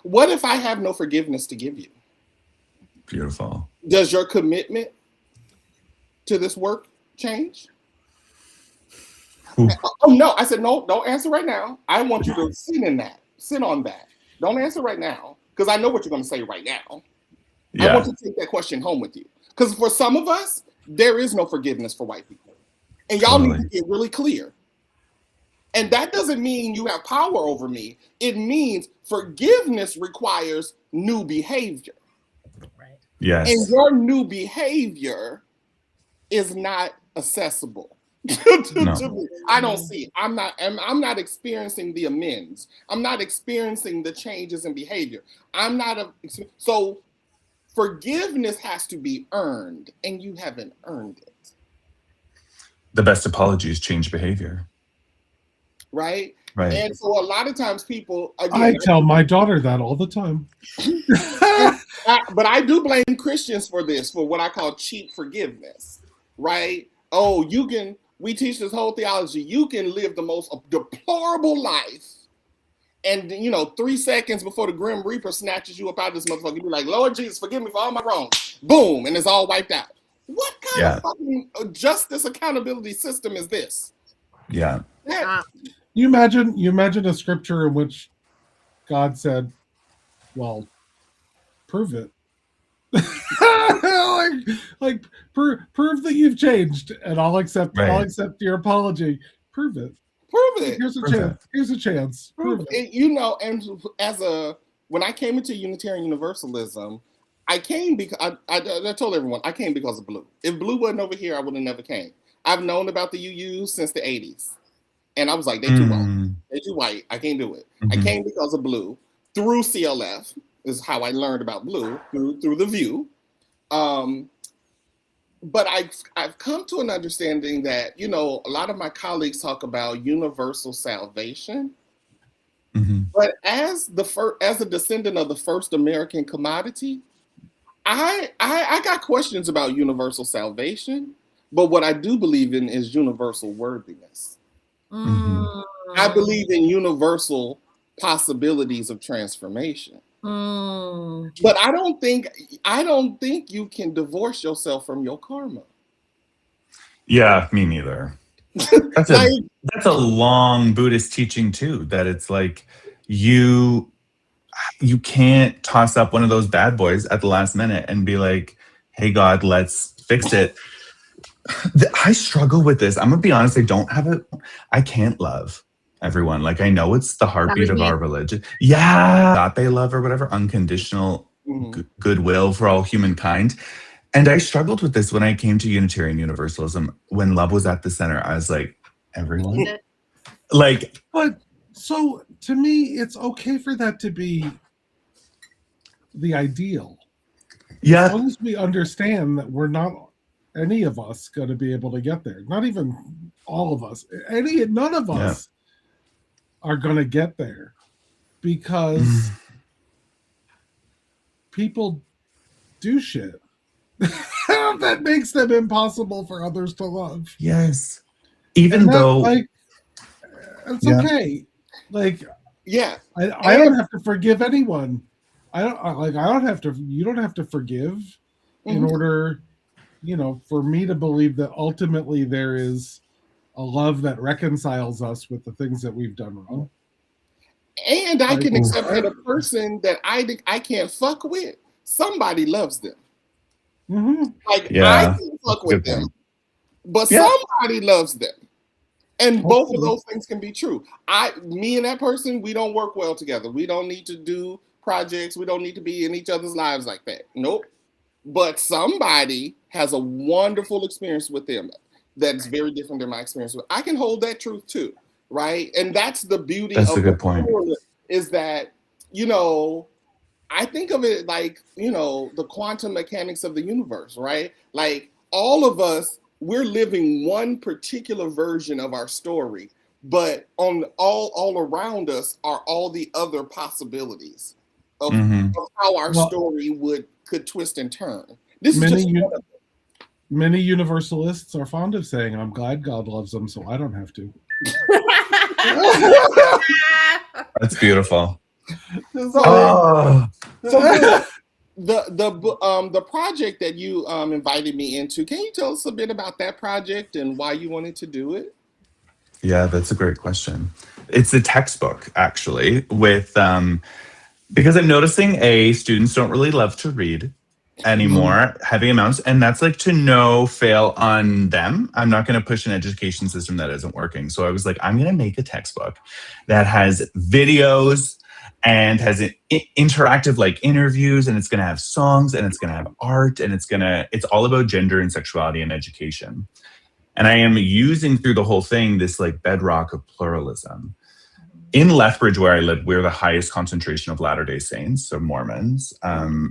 What if I have no forgiveness to give you? Beautiful. Does your commitment to this work change? Oh, no. I said, no, don't answer right now. I want you to sit on that. Don't answer right now, because I know what you're going to say right now. Yeah. I want you to take that question home with you. Because for some of us, there is no forgiveness for white people. And y'all need to get really clear. And that doesn't mean you have power over me. It means forgiveness requires new behavior. Yes. And your new behavior is not accessible to me. I don't see it. I'm not experiencing the amends. I'm not experiencing the changes in behavior. So forgiveness has to be earned, and you haven't earned it. The best apologies change behavior. Right? Right. And so a lot of times people, again, I tell my daughter that all the time. But I do blame Christians for this, for what I call cheap forgiveness, right? Oh, you can, we teach this whole theology. You can live the most deplorable life, and 3 seconds before the Grim Reaper snatches you up out of this motherfucker, you be like, Lord Jesus, forgive me for all my wrongs. Boom, and it's all wiped out. What kind of fucking justice accountability system is this? Yeah. You imagine a scripture in which God said, well, prove it. prove that you've changed, and I'll accept your apology. Prove it. Here's a chance. Prove it. And when I came into Unitarian Universalism, I came because I told everyone I came because of Blue. If Blue wasn't over here, I would have never came. I've known about the UUs since the 80s. And I was like, they too white. They too white. I can't do it. I came because of Blue. Through CLF is how I learned about Blue, through the View. But I've come to an understanding that, a lot of my colleagues talk about universal salvation. But as a descendant of the first American commodity, I got questions about universal salvation. But what I do believe in is universal worthiness. I believe in universal possibilities of transformation. But I don't think you can divorce yourself from your karma. Yeah, me neither. That's a long Buddhist teaching too, that it's like you can't toss up one of those bad boys at the last minute and be like, hey God, let's fix it. I struggle with this. I'm gonna be honest, I can't love everyone. Like, I know it's the heartbeat of our religion. Yeah. Not they love or whatever, unconditional goodwill for all humankind. And I struggled with this when I came to Unitarian Universalism. When love was at the center, I was like, everyone? But so to me, it's okay for that to be the ideal. Yeah. As long as we understand that we're not any of us going to be able to get there. Not even all of us. None of us are going to get there because people do shit that makes them impossible for others to love. Yes. Even though it's okay. I don't have to forgive anyone. I don't have to. You don't have to forgive in order, for me to believe that ultimately there is a love that reconciles us with the things that we've done wrong. And I can accept that a person that I can't fuck with, somebody loves them. I can't fuck with them, but somebody loves them. And both of those things can be true. Me and that person, we don't work well together. We don't need to do projects. We don't need to be in each other's lives like that. Nope. But somebody has a wonderful experience with them that's very different than my experience with. I can hold that truth too, right? And that's the beauty of a good point. Is that, I think of it like, the quantum mechanics of the universe, right? Like, all of us, we're living one particular version of our story, but on all around us are all the other possibilities of how our story could twist and turn. This is just many universalists are fond of saying, I'm glad God loves them, so I don't have to. That's beautiful. The project that you invited me into, can you tell us a bit about that project and why you wanted to do it? Yeah, that's a great question. It's a textbook, actually, with because I'm noticing students don't really love to read anymore, heavy amounts, and that's like to no fail on them. I'm not going to push an education system that isn't working. So I was like, I'm going to make a textbook that has videos and has interactive like interviews, and it's going to have songs, and it's going to have art, and it's all about gender and sexuality and education. And I am using through the whole thing this like bedrock of pluralism. In Lethbridge, where I live, we're the highest concentration of Latter-day Saints, so Mormons,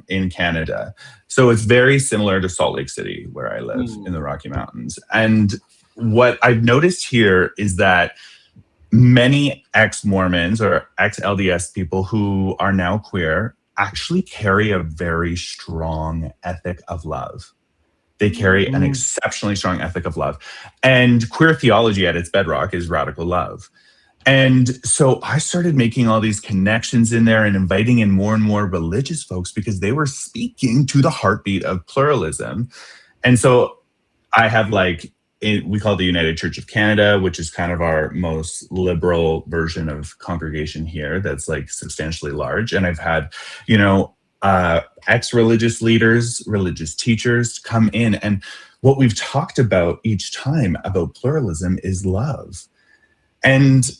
in Canada. So it's very similar to Salt Lake City, where I live in the Rocky Mountains. And what I've noticed here is that many ex-Mormons or ex-LDS people who are now queer actually carry a very strong ethic of love. They carry an exceptionally strong ethic of love. And queer theology at its bedrock is radical love. And so I started making all these connections in there and inviting in more and more religious folks because they were speaking to the heartbeat of pluralism. And so I have we call it the United Church of Canada, which is kind of our most liberal version of congregation here that's like substantially large. And I've had, ex-religious leaders, religious teachers come in. And what we've talked about each time about pluralism is love. And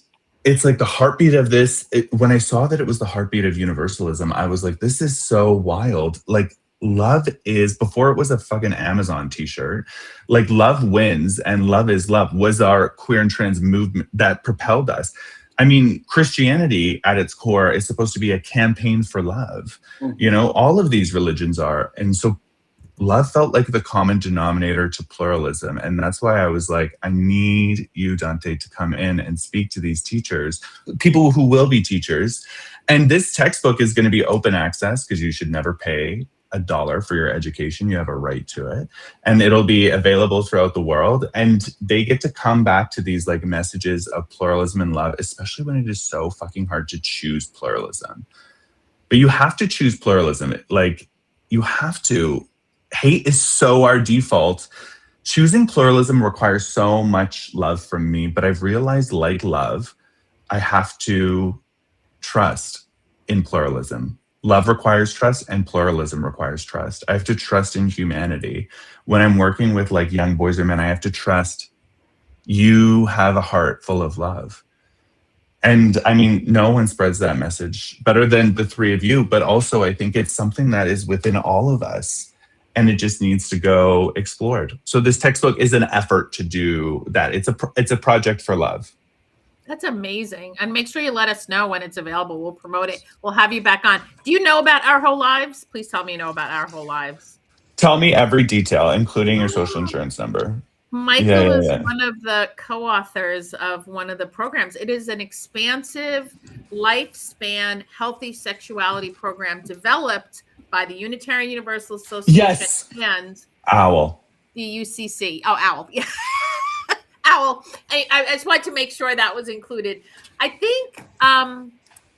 it's like the heartbeat of this. When I saw that it was the heartbeat of universalism, I was like, this is so wild. Like, love is, before it was a fucking Amazon t-shirt, like love wins and love is love was our queer and trans movement that propelled us. I mean, Christianity at its core is supposed to be a campaign for love. All of these religions are. And so love felt like the common denominator to pluralism. And that's why I was like, I need you, Dante, to come in and speak to these teachers, people who will be teachers. And this textbook is going to be open access because you should never pay $1 for your education. You have a right to it. And it'll be available throughout the world. And they get to come back to these like messages of pluralism and love, especially when it is so fucking hard to choose pluralism. But you have to choose pluralism. Like, you have to. Hate is so our default. Choosing pluralism requires so much love from me, but I've realized, like love, I have to trust in pluralism. Love requires trust and pluralism requires trust. I have to trust in humanity. When I'm working with like young boys or men, I have to trust you have a heart full of love. And I mean, no one spreads that message better than the three of you, but also I think it's something that is within all of us and it just needs to go explored. So this textbook is an effort to do that. It's a project for love. That's amazing. And make sure you let us know when it's available. We'll promote it. We'll have you back on. Do you know about Our Whole Lives? Please tell me you know about Our Whole Lives. Tell me every detail, including your social insurance number. Michael is one of the co-authors of one of the programs. It is an expansive lifespan healthy sexuality program developed by the Unitarian Universalist Association and OWL. The UCC. Oh, OWL. Yeah. OWL. I just wanted to make sure that was included. I think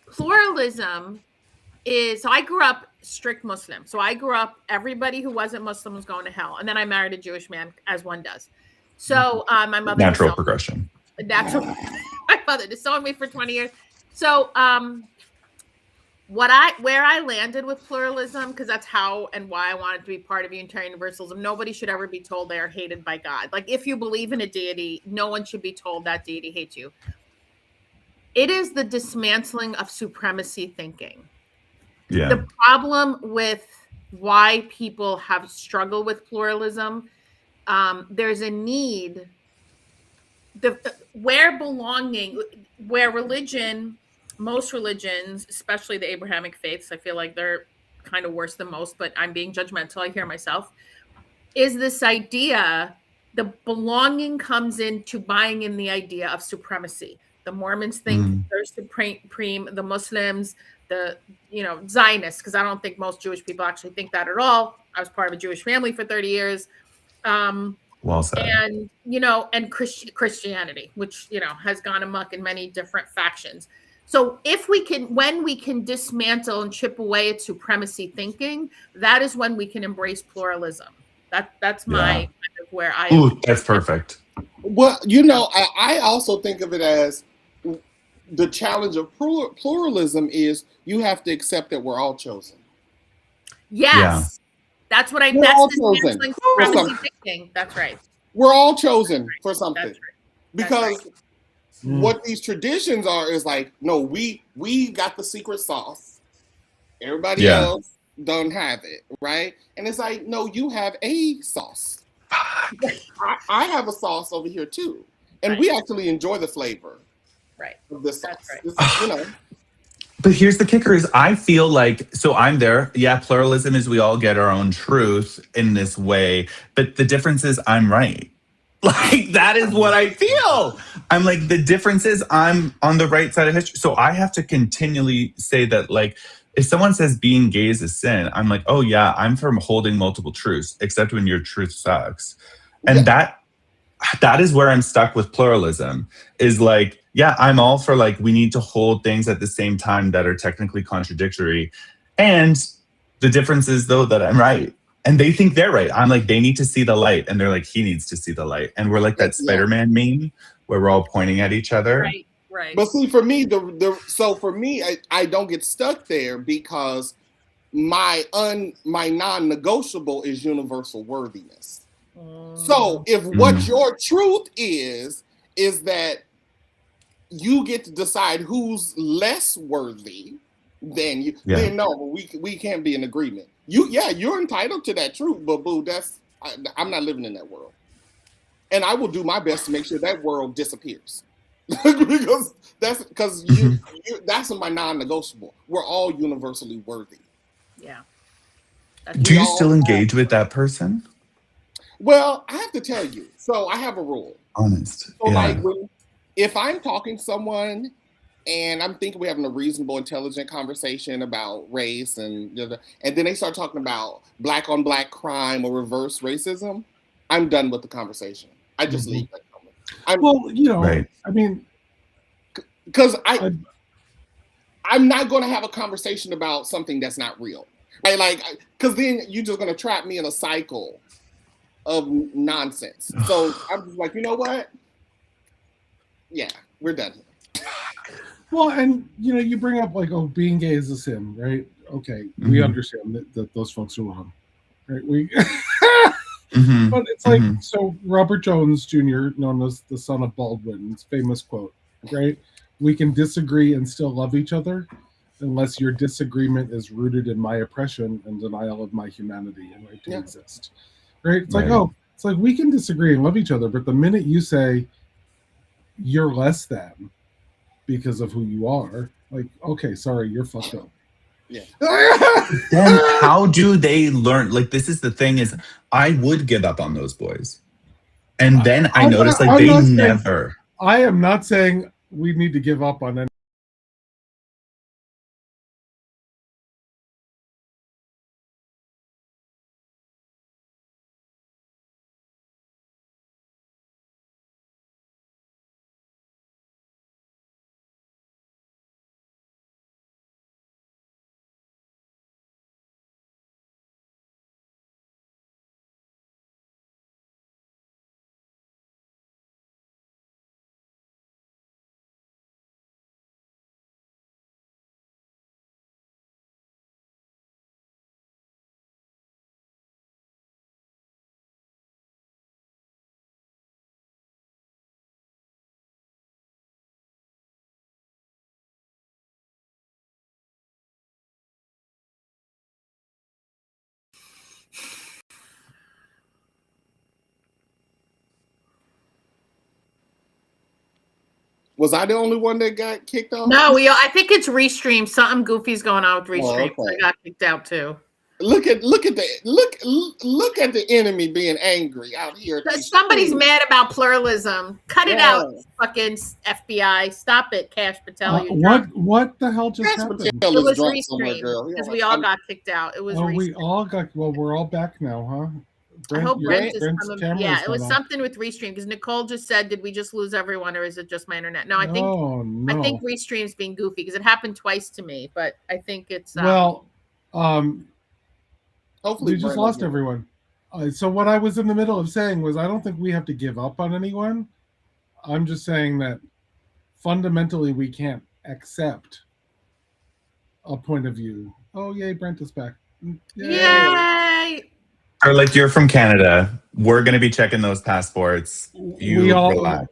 pluralism is, so I grew up strict Muslim. So I grew up, everybody who wasn't Muslim was going to hell. And then I married a Jewish man, as one does. So my mother. Natural progression. My mother disowned me for 20 years. So where I landed with pluralism, because that's how and why I wanted to be part of Unitarian Universalism. Nobody should ever be told they are hated by God. Like, if you believe in a deity, no one should be told that deity hates you. It is the dismantling of supremacy thinking. Yeah. The problem with why people have struggled with pluralism, there's a need, where religion, most religions, especially the Abrahamic faiths, I feel like they're kind of worse than most, but I'm being judgmental, I hear myself, is this idea, the belonging comes into buying in the idea of supremacy. The Mormons think they're supreme, the Muslims, the Zionists, because I don't think most Jewish people actually think that at all. I was part of a Jewish family for 30 years. Well said. And Christianity, which has gone amok in many different factions. So when we can dismantle and chip away at supremacy thinking, that is when we can embrace pluralism. That's my kind of where I. Ooh, that's perfect. Well, I also think of it as the challenge of pluralism is you have to accept that we're all chosen. Yes. Yeah. That's what that's dismantling supremacy thinking. That's right. We're all chosen for something. That's right. Because right. What these traditions are is like, no, we got the secret sauce. Everybody else don't have it, right? And it's like, no, you have a sauce. I have a sauce over here too. And we actually enjoy the flavor. Right. Of this sauce. That's right. But here's the kicker is I feel like, so I'm there. Yeah, pluralism is we all get our own truth in this way. But the difference is I'm right. Like, that is what I feel. I'm like, the difference is I'm on the right side of history. So I have to continually say that, like, if someone says being gay is a sin, I'm like, oh yeah, I'm from holding multiple truths, except when your truth sucks. And that is where I'm stuck with pluralism, is like, yeah, I'm all for like, we need to hold things at the same time that are technically contradictory. And the difference is though that I'm right. And they think they're right. I'm like, they need to see the light. And they're like, he needs to see the light. And we're like that Spider-Man meme where we're all pointing at each other. Right. Right. But see, for me, I don't get stuck there because my non-negotiable is universal worthiness. So if what your truth is that you get to decide who's less worthy than you, then no, we can't be in agreement. You're entitled to that truth, but boo, I'm not living in that world, and I will do my best to make sure that world disappears. because that's my non-negotiable. We're all universally worthy. Yeah. Do you still engage with that person? Well, I have to tell you. So I have a rule. Honest. So like if I'm talking to someone and I'm thinking we're having a reasonable, intelligent conversation about race and then they start talking about black on black crime or reverse racism, I'm done with the conversation. I just leave that. I mean, because I'm not going to have a conversation about something that's not real. Because then you're just going to trap me in a cycle of nonsense. So I'm just like, you know what? Yeah, we're done here. Well, and you bring up like, oh, being gay is a sin, right? Okay, we understand that those folks are wrong, right? But it's like, so Robert Jones Jr., known as the son of Baldwin's famous quote, right? We can disagree and still love each other unless your disagreement is rooted in my oppression and denial of my humanity and right to exist, right? It's like we can disagree and love each other, but the minute you say you're less than because of who you are, like, okay, sorry, you're fucked up. Yeah. Then how do they learn? Like, this is the thing, is I would give up on those boys. And then I noticed like they never. I am not saying we need to give up on any. Was I the only one that got kicked off? No, I think it's Restream. Something goofy's going on with Restream. Oh, okay. I got kicked out too. Look at the enemy being angry out here. Somebody's mad about pluralism. Cut it out, fucking FBI. Stop it, Cash Patel. What the hell just happened? It was Restream because we all got kicked out. It was. Oh, we all got. Well, we're all back now, huh? I hope Brent is coming. Yeah, it was something with Restream because Nicole just said, "Did we just lose everyone, or is it just my internet?" No, I think Restream's being goofy because it happened twice to me, but I think it's hopefully we just lost everyone. So what I was in the middle of saying was, I don't think we have to give up on anyone. I'm just saying that fundamentally we can't accept a point of view. Oh, yay, Brent is back. Yay! Or like, you're from Canada. We're going to be checking those passports. We all got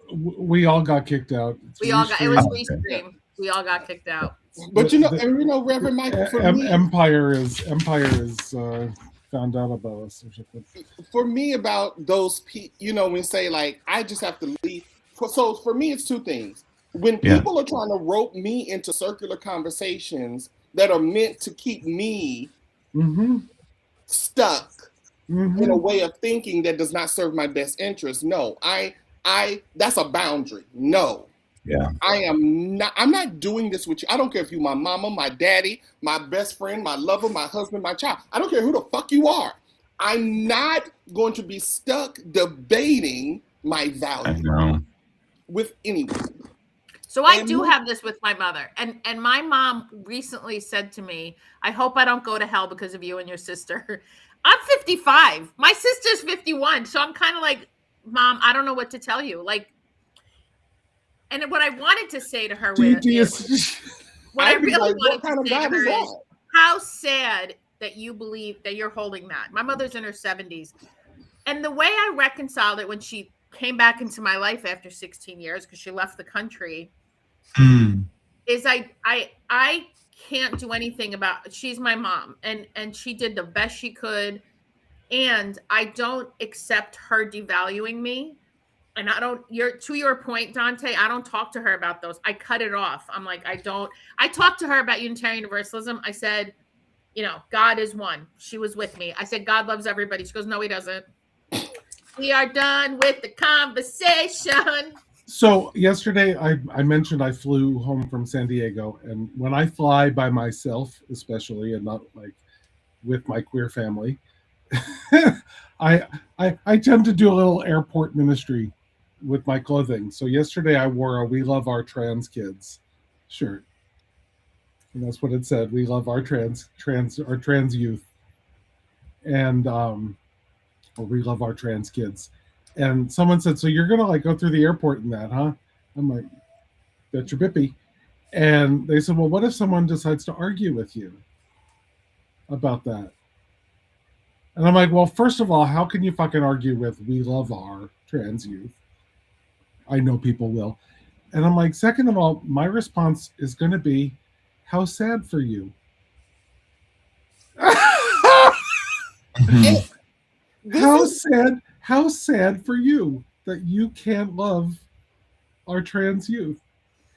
kicked out. It was Restream. We all got kicked out. But Reverend Michael, Empire is found out about us or something. For me, about those people, when say like, I just have to leave. So for me, it's two things. When people are trying to rope me into circular conversations that are meant to keep me stuck in a way of thinking that does not serve my best interest. No, that's a boundary. No. Yeah. I'm not doing this with you. I don't care if you're my mama, my daddy, my best friend, my lover, my husband, my child. I don't care who the fuck you are. I'm not going to be stuck debating my value with anyone. So I do have this with my mother. And my mom recently said to me, I hope I don't go to hell because of you and your sister. I'm 55. My sister's 51. So I'm kind of like, Mom, I don't know what to tell you. Like, and what I wanted to say to her what I really wanted to say to her is, how sad that you believe that you're holding that. My mother's in her 70s. And the way I reconciled it when she came back into my life after 16 years, because she left the country, is I can't do anything about, she's my mom, and she did the best she could, and I don't accept her devaluing me. And to your point, Dante, I don't talk to her about those. I cut it off. I'm like, I talked to her about Unitarian Universalism. I said, God is one. She was with me. I said, God loves everybody. She goes, no, he doesn't. We are done with the conversation. So yesterday I mentioned I flew home from San Diego, and when I fly by myself, especially, and not like with my queer family, I tend to do a little airport ministry with my clothing. So yesterday I wore a "We Love Our Trans Kids" shirt, and that's what it said. We love our trans youth, and or we love our trans kids. And someone said, so you're going to like go through the airport in that, huh? I'm like, bet your bippy. And they said, well, what if someone decides to argue with you about that? And I'm like, well, first of all, how can you fucking argue with we love our trans youth? I know people will. And I'm like, second of all, my response is going to be, how sad for you. How sad for you that you can't love our trans youth.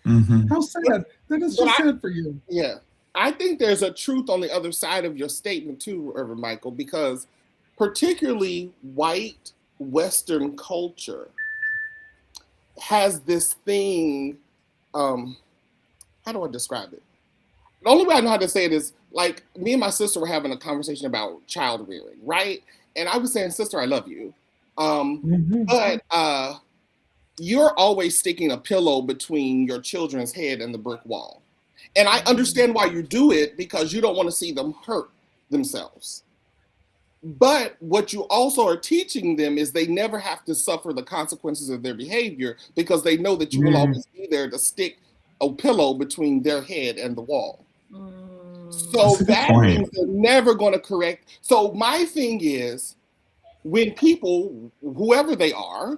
How sad. That is just sad for you. Yeah. I think there's a truth on the other side of your statement too, Reverend Michael, because particularly white Western culture has this thing, how do I describe it? The only way I know how to say it is, like, me and my sister were having a conversation about child rearing, right? And I was saying, sister, I love you. But you're always sticking a pillow between your children's head and the brick wall. And I understand why you do it, because you don't want to see them hurt themselves. But what you also are teaching them is they never have to suffer the consequences of their behavior, because they know that you will always be there to stick a pillow between their head and the wall. So that means they're never going to correct. So my thing is, when people, whoever they are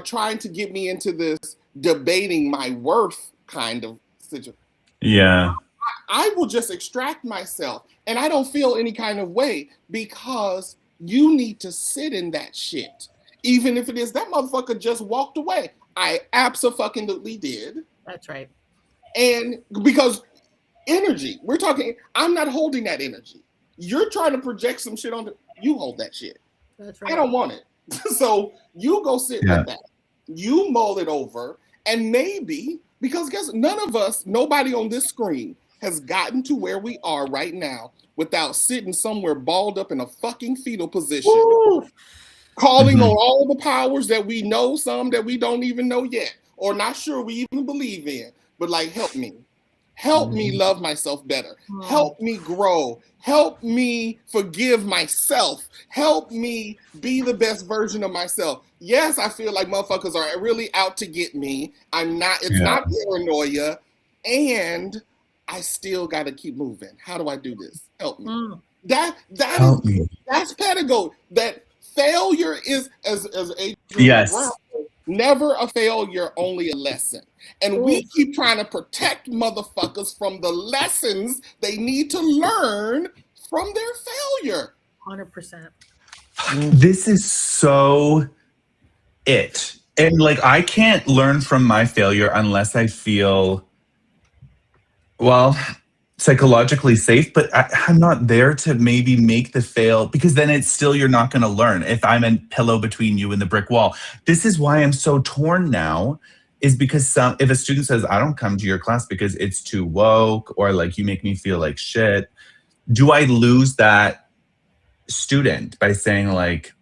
trying to get me into this debating my worth kind of situation, I will just extract myself, and I don't feel any kind of way, because you need to sit in that shit. Even if it is that motherfucker just walked away. I absolutely did. That's right. And because energy, we're talking, I'm not holding that energy. You're trying to project some shit on you hold that shit. That's right. I don't want it. So you go sit with that. You mull it over, and maybe, because guess nobody on this screen has gotten to where we are right now without sitting somewhere balled up in a fucking fetal position. Woo! Calling on all the powers that we know, some that we don't even know yet, or not sure we even believe in, but like, help me. Help me love myself better. Help me grow. Help me forgive myself. Help me be the best version of myself. Yes, I feel like motherfuckers are really out to get me. I'm not, it's not paranoia. And I still got to keep moving. How do I do this? Help me. That's pedagogy. That failure is, as Adrian Brown said, never a failure, only a lesson. And we keep trying to protect motherfuckers from the lessons they need to learn from their failure. 100%. This is so it. And like, I can't learn from my failure unless I feel, well, psychologically safe, but I'm not there to maybe make the fail, because then it's still, you're not going to learn if I'm a pillow between you and the brick wall. This is why I'm so torn now, is because if a student says, I don't come to your class because it's too woke or like you make me feel like shit, do I lose that student by saying like,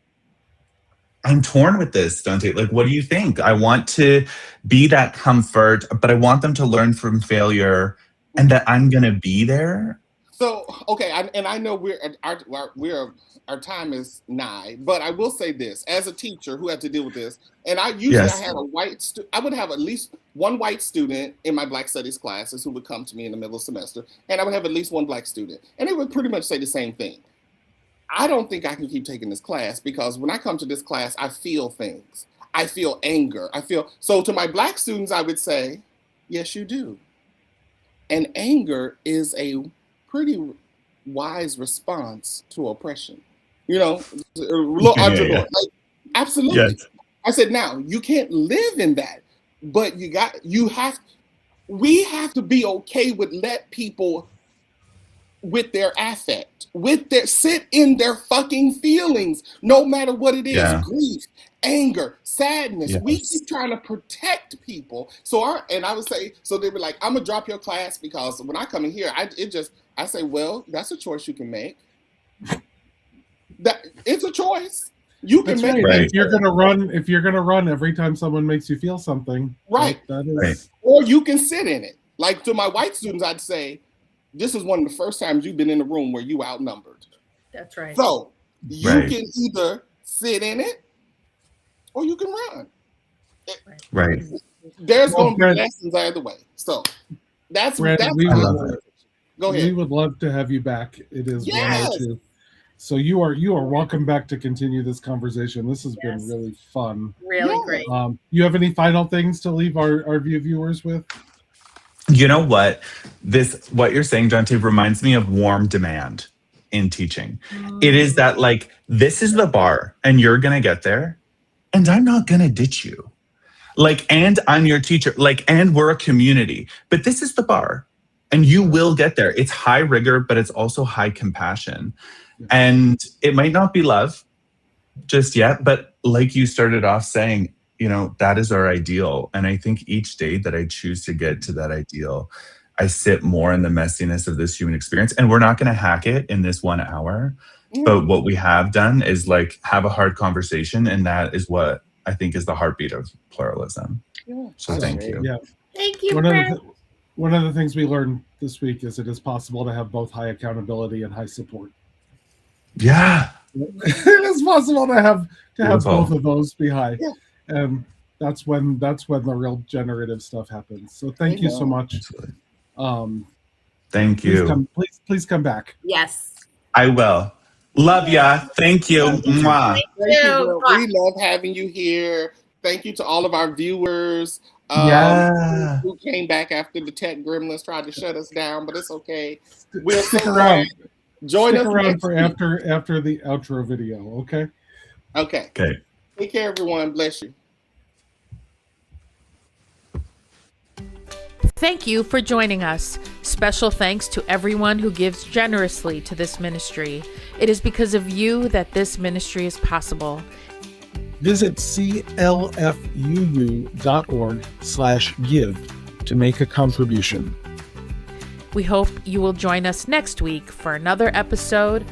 I'm torn with this, Dante. Like, what do you think? I want to be that comfort, but I want them to learn from failure and that I'm going to be there. So, okay, I know our time is nigh, but I will say this, as a teacher who had to deal with this, and I had a I would have at least one white student in my Black Studies classes who would come to me in the middle of the semester, and I would have at least one Black student, and they would pretty much say the same thing. I don't think I can keep taking this class because when I come to this class, I feel things. I feel anger. So to my Black students, I would say, yes, you do. And anger is a pretty wise response to oppression. A little like, absolutely. Yes. I said, now you can't live in that, but we have to be okay with let people with their affect, sit in their fucking feelings, no matter what it is, grief, anger, sadness. Yes. We keep trying to protect people. And I would say, so they were like, I'm gonna drop your class because when I come in here, I say, well, that's a choice you can make. That it's a choice. You can make it. If you're gonna run every time someone makes you feel something. Right. That is Or you can sit in it. Like to my white students, I'd say, this is one of the first times you've been in a room where you outnumbered. That's right. So you can either sit in it or you can run. Right. There's going to be lessons either way. So that's Brent, go ahead. We would love to have you back. It is 102. So you are welcome back to continue this conversation. This has been really fun. Really great. You have any final things to leave our viewers with? You know what? What you're saying, Dante, reminds me of warm demand in teaching. It is that like, this is the bar and you're going to get there and I'm not going to ditch you. Like, and I'm your teacher, like, and we're a community, but this is the bar and you will get there. It's high rigor, but it's also high compassion. And it might not be love just yet, but like you started off saying, that is our ideal. And I think each day that I choose to get to that ideal, I sit more in the messiness of this human experience. And we're not going to hack it in this 1 hour. But what we have done is like have a hard conversation. And that is what I think is the heartbeat of pluralism. So thank you. Yeah. Thank you, one of the things we learned this week is it is possible to have both high accountability and high support. Yeah. It is possible to have both of those be high. Yeah. And that's when the real generative stuff happens. So thank you so much. Thank you. Please come back. Yes. I will. Love ya. Thank you. Mwah. Thank you. We love having you here. Thank you to all of our viewers who came back after the tech gremlins tried to shut us down, but it's okay. We'll stick around. Join us around for after the outro video, okay? Okay. Take care, everyone. Bless you. Thank you for joining us. Special thanks to everyone who gives generously to this ministry. It is because of you that this ministry is possible. Visit clfuu.org/give to make a contribution. We hope you will join us next week for another episode